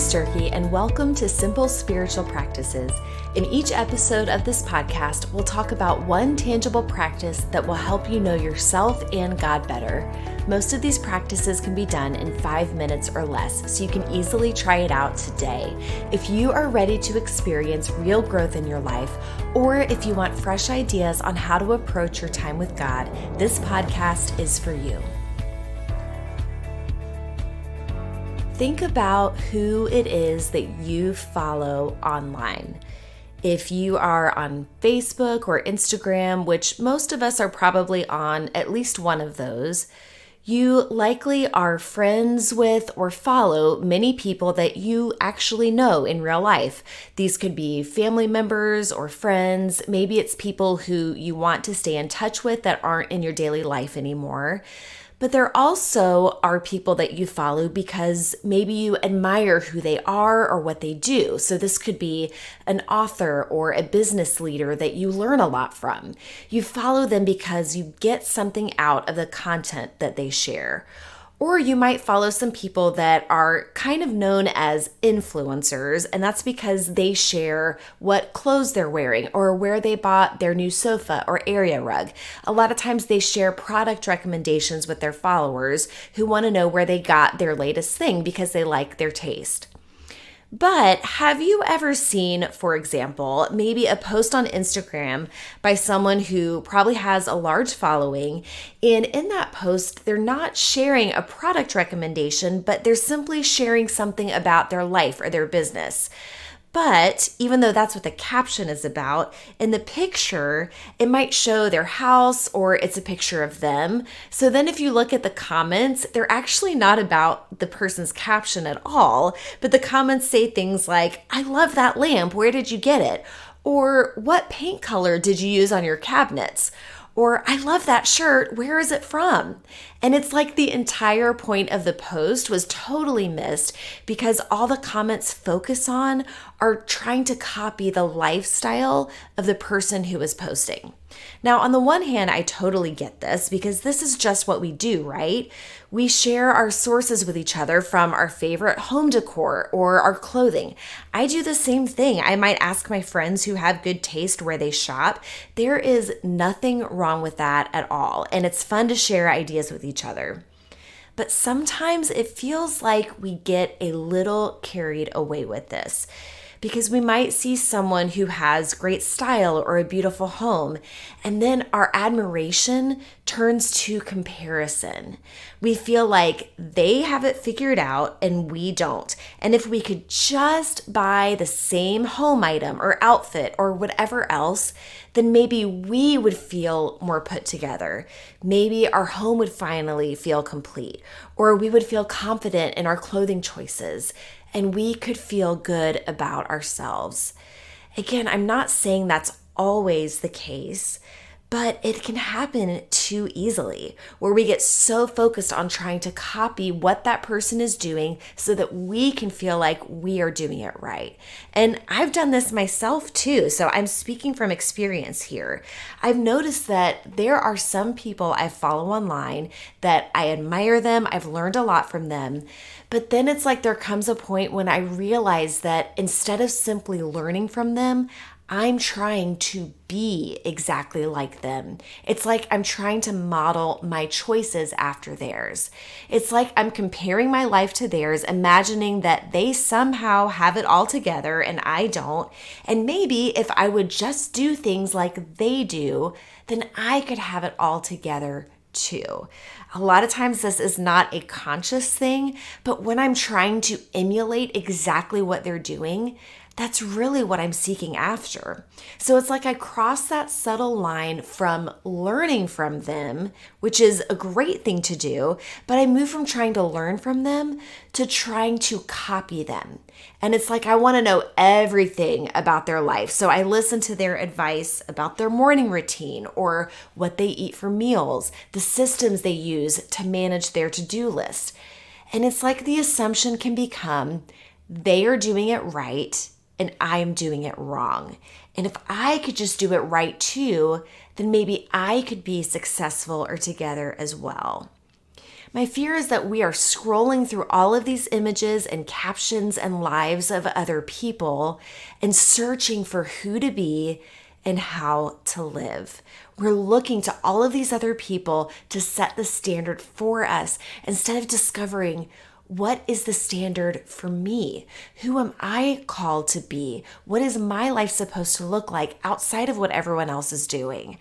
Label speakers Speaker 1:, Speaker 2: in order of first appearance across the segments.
Speaker 1: Sturkey, and welcome to Simple Spiritual Practices. In each episode of this podcast, we'll talk about one tangible practice that will help you know yourself and God better. Most of these practices can be done in 5 minutes or less, so you can easily try it out today. If you are ready to experience real growth in your life, or if you want fresh ideas on how to approach your time with God, this podcast is for you. Think about who it is that you follow online. If you are on Facebook or Instagram, which most of us are probably on at least one of those, you likely are friends with or follow many people that you actually know in real life. These could be family members or friends. Maybe it's people who you want to stay in touch with that aren't in your daily life anymore. But there also are people that you follow because maybe you admire who they are or what they do. So this could be an author or a business leader that you learn a lot from. You follow them because you get something out of the content that they share. Or you might follow some people that are kind of known as influencers, and that's because they share what clothes they're wearing or where they bought their new sofa or area rug. A lot of times they share product recommendations with their followers who want to know where they got their latest thing because they like their taste. But have you ever seen, for example, maybe a post on Instagram by someone who probably has a large following, and in that post, they're not sharing a product recommendation, but they're simply sharing something about their life or their business. But even though that's what the caption is about, in the picture, it might show their house or it's a picture of them. So then if you look at the comments, they're actually not about the person's caption at all, but the comments say things like, "I love that lamp, where did you get it?" Or, "What paint color did you use on your cabinets?" Or, "I love that shirt, where is it from?" And it's like the entire point of the post was totally missed because all the comments focus on are trying to copy the lifestyle of the person who is posting. Now, on the one hand, I totally get this because this is just what we do, right? We share our sources with each other from our favorite home decor or our clothing. I do the same thing. I might ask my friends who have good taste where they shop. There is nothing wrong with that at all. And it's fun to share ideas with each other. But sometimes it feels like we get a little carried away with this, because we might see someone who has great style or a beautiful home, and then our admiration turns to comparison. We feel like they have it figured out and we don't. And if we could just buy the same home item or outfit or whatever else, then maybe we would feel more put together. Maybe our home would finally feel complete, or we would feel confident in our clothing choices, and we could feel good about ourselves. Again, I'm not saying that's always the case, but it can happen too easily, where we get so focused on trying to copy what that person is doing so that we can feel like we are doing it right. And I've done this myself too, so I'm speaking from experience here. I've noticed that there are some people I follow online that I admire them, I've learned a lot from them, but then it's like there comes a point when I realize that instead of simply learning from them, I'm trying to be exactly like them. It's like I'm trying to model my choices after theirs. It's like I'm comparing my life to theirs, imagining that they somehow have it all together and I don't. And maybe if I would just do things like they do, then I could have it all together too. A lot of times this is not a conscious thing, but when I'm trying to emulate exactly what they're doing, that's really what I'm seeking after. So it's like I cross that subtle line from learning from them, which is a great thing to do, but I move from trying to learn from them to trying to copy them. And it's like I want to know everything about their life. So I listen to their advice about their morning routine or what they eat for meals, the systems they use to manage their to-do list. And it's like the assumption can become they are doing it right and I am doing it wrong. And if I could just do it right too, then maybe I could be successful or together as well. My fear is that we are scrolling through all of these images and captions and lives of other people and searching for who to be and how to live. We're looking to all of these other people to set the standard for us instead of discovering what is the standard for me? Who am I called to be? What is my life supposed to look like outside of what everyone else is doing?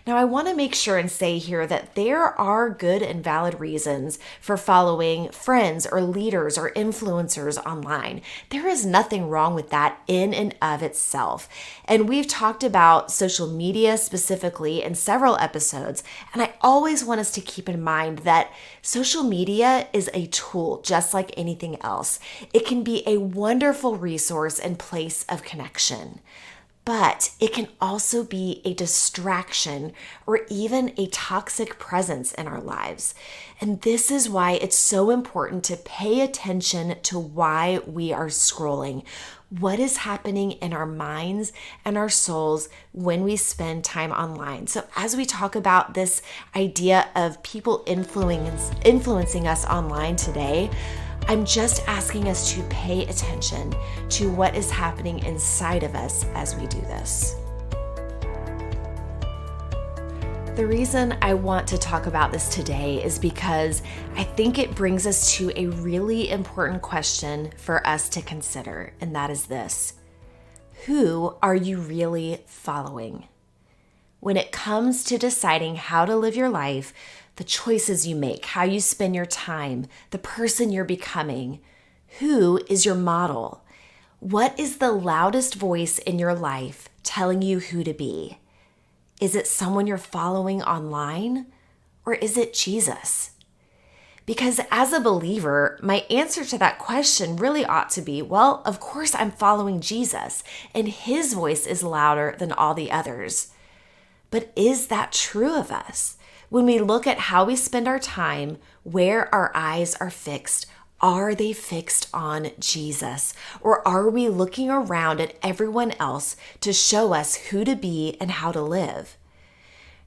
Speaker 1: Now, I want to make sure and say here that there are good and valid reasons for following friends or leaders or influencers online. There is nothing wrong with that in and of itself. And we've talked about social media specifically in several episodes, and I always want us to keep in mind that social media is a tool just like anything else. It can be a wonderful resource and place of connection. But it can also be a distraction or even a toxic presence in our lives. And this is why it's so important to pay attention to why we are scrolling. What is happening in our minds and our souls when we spend time online? So as we talk about this idea of people influencing us online today, I'm just asking us to pay attention to what is happening inside of us as we do this. The reason I want to talk about this today is because I think it brings us to a really important question for us to consider, and that is this: who are you really following? When it comes to deciding how to live your life, the choices you make, how you spend your time, the person you're becoming, who is your model? What is the loudest voice in your life telling you who to be? Is it someone you're following online, or is it Jesus? Because as a believer, my answer to that question really ought to be, well, of course I'm following Jesus, and his voice is louder than all the others. But is that true of us? When we look at how we spend our time, where our eyes are fixed, are they fixed on Jesus? Or are we looking around at everyone else to show us who to be and how to live?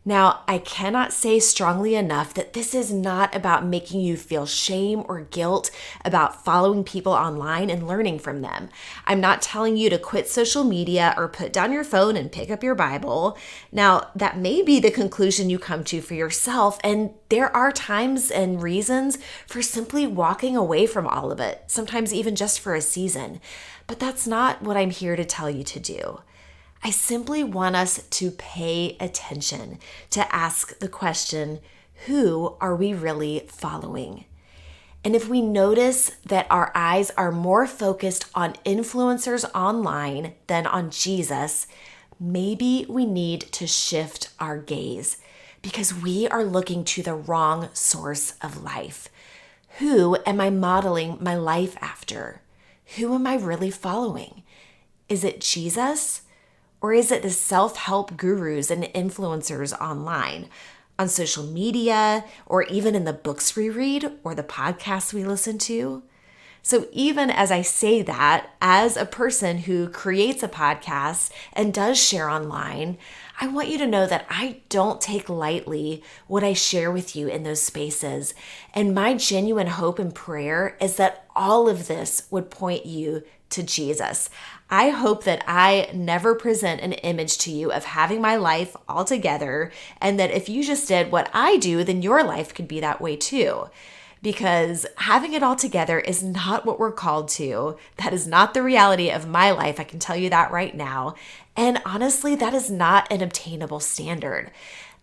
Speaker 1: Now, I cannot say strongly enough that this is not about making you feel shame or guilt about following people online and learning from them. I'm not telling you to quit social media or put down your phone and pick up your Bible. Now, that may be the conclusion you come to for yourself, and there are times and reasons for simply walking away from all of it, sometimes even just for a season. But that's not what I'm here to tell you to do. I simply want us to pay attention, to ask the question, who are we really following? And if we notice that our eyes are more focused on influencers online than on Jesus, maybe we need to shift our gaze because we are looking to the wrong source of life. Who am I modeling my life after? Who am I really following? Is it Jesus? Or is it the self-help gurus and influencers online, on social media, or even in the books we read or the podcasts we listen to? So even as I say that, as a person who creates a podcast and does share online, I want you to know that I don't take lightly what I share with you in those spaces. And my genuine hope and prayer is that all of this would point you to Jesus. I hope that I never present an image to you of having my life all together, and that if you just did what I do, then your life could be that way too. Because having it all together is not what we're called to. That is not the reality of my life. I can tell you that right now. And honestly, that is not an obtainable standard.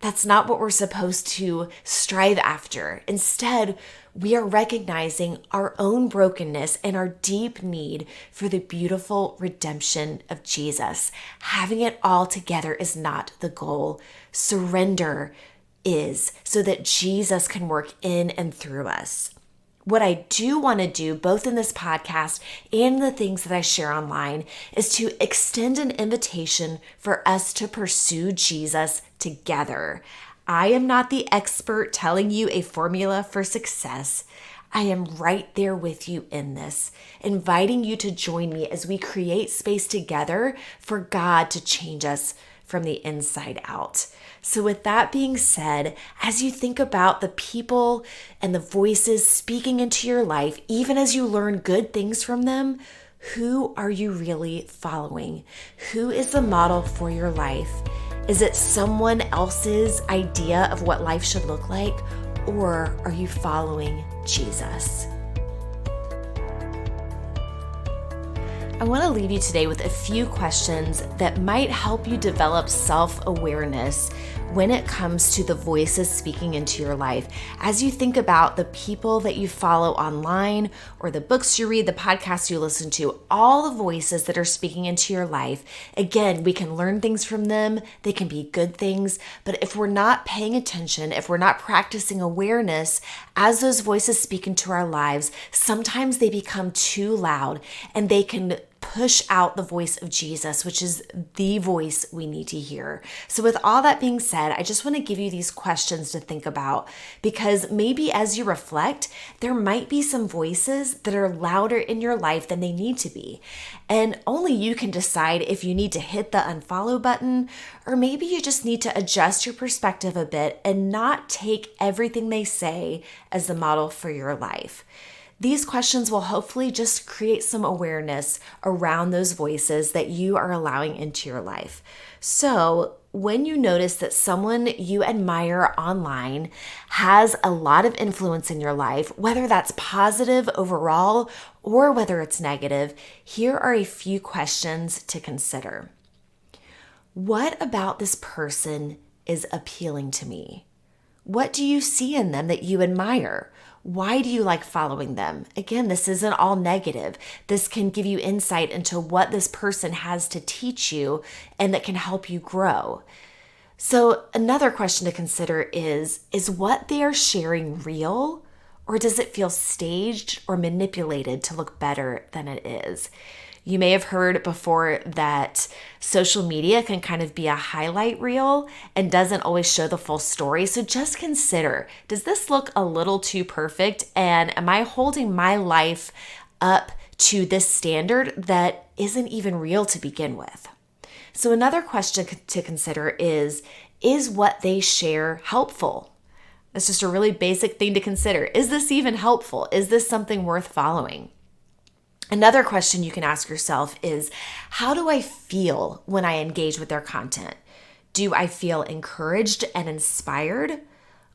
Speaker 1: That's not what we're supposed to strive after. Instead, we are recognizing our own brokenness and our deep need for the beautiful redemption of Jesus. Having it all together is not the goal. Surrender is, so that Jesus can work in and through us. What I do want to do, both in this podcast and the things that I share online, is to extend an invitation for us to pursue Jesus together. I am not the expert telling you a formula for success. I am right there with you in this, inviting you to join me as we create space together for God to change us from the inside out. So with that being said, as you think about the people and the voices speaking into your life, even as you learn good things from them, who are you really following? Who is the model for your life? Is it someone else's idea of what life should look like, or are you following Jesus? I want to leave you today with a few questions that might help you develop self-awareness when it comes to the voices speaking into your life. As you think about the people that you follow online, or the books you read, the podcasts you listen to, all the voices that are speaking into your life, again, we can learn things from them. They can be good things, but if we're not paying attention, if we're not practicing awareness as those voices speak into our lives, sometimes they become too loud and they can push out the voice of Jesus, which is the voice we need to hear. So with all that being said, I just want to give you these questions to think about, because maybe as you reflect, there might be some voices that are louder in your life than they need to be. And only you can decide if you need to hit the unfollow button, or maybe you just need to adjust your perspective a bit and not take everything they say as the model for your life. These questions will hopefully just create some awareness around those voices that you are allowing into your life. So when you notice that someone you admire online has a lot of influence in your life, whether that's positive overall or whether it's negative, here are a few questions to consider. What about this person is appealing to me? What do you see in them that you admire? Why do you like following them? Again, this isn't all negative. This can give you insight into what this person has to teach you and that can help you grow. So another question to consider is what they are sharing real, or does it feel staged or manipulated to look better than it is? You may have heard before that social media can kind of be a highlight reel and doesn't always show the full story. So just consider, does this look a little too perfect? And am I holding my life up to this standard that isn't even real to begin with? So another question to consider is what they share helpful? That's just a really basic thing to consider. Is this even helpful? Is this something worth following? Another question you can ask yourself is, how do I feel when I engage with their content? Do I feel encouraged and inspired,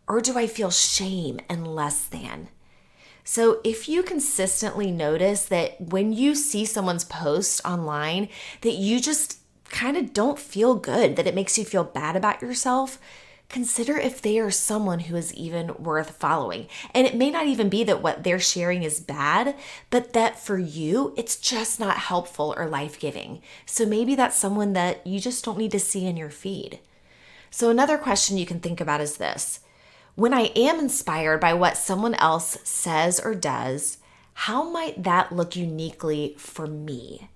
Speaker 1: or do I feel shame and less than? So if you consistently notice that when you see someone's post online that you just kind of don't feel good, that it makes you feel bad about yourself, consider if they are someone who is even worth following. And it may not even be that what they're sharing is bad, but that for you, it's just not helpful or life-giving. So maybe that's someone that you just don't need to see in your feed. So another question you can think about is this: when I am inspired by what someone else says or does, how might that look uniquely for me?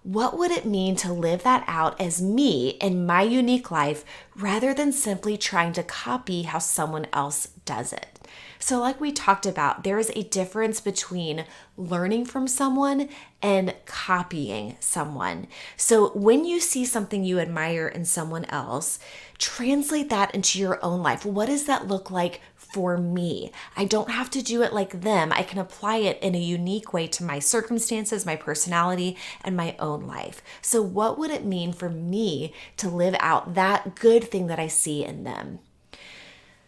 Speaker 1: What would it mean to live that out as me in my unique life rather than simply trying to copy how someone else does it? So like we talked about, there is a difference between learning from someone and copying someone. So when you see something you admire in someone else, translate that into your own life. What does that look like for me? I don't have to do it like them. I can apply it in a unique way to my circumstances, my personality, and my own life. So what would it mean for me to live out that good thing that I see in them?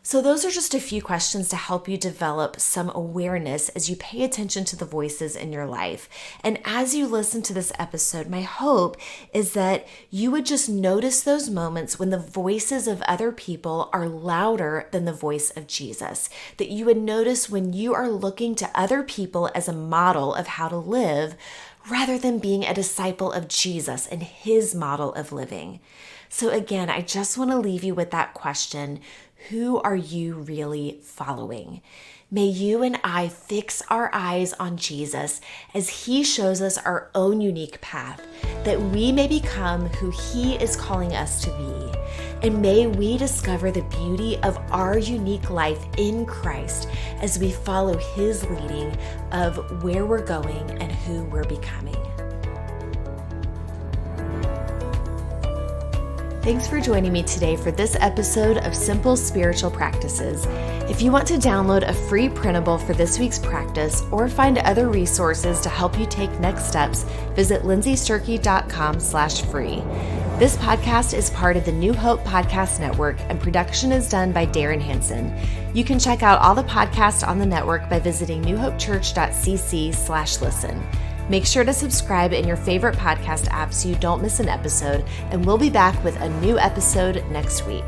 Speaker 1: So those are just a few questions to help you develop some awareness as you pay attention to the voices in your life. And as you listen to this episode, my hope is that you would just notice those moments when the voices of other people are louder than the voice of Jesus. That you would notice when you are looking to other people as a model of how to live, rather than being a disciple of Jesus and his model of living. So again, I just want to leave you with that question: who are you really following? May you and I fix our eyes on Jesus as he shows us our own unique path, that we may become who he is calling us to be. And may we discover the beauty of our unique life in Christ as we follow his leading of where we're going and who we're becoming. Thanks for joining me today for this episode of Simple Spiritual Practices. If you want to download a free printable for this week's practice or find other resources to help you take next steps, visit lindsaysturkey.com/free. This podcast is part of the New Hope Podcast Network, and production is done by Darren Hansen. You can check out all the podcasts on the network by visiting newhopechurch.cc/listen. Make sure to subscribe in your favorite podcast app so you don't miss an episode, and we'll be back with a new episode next week.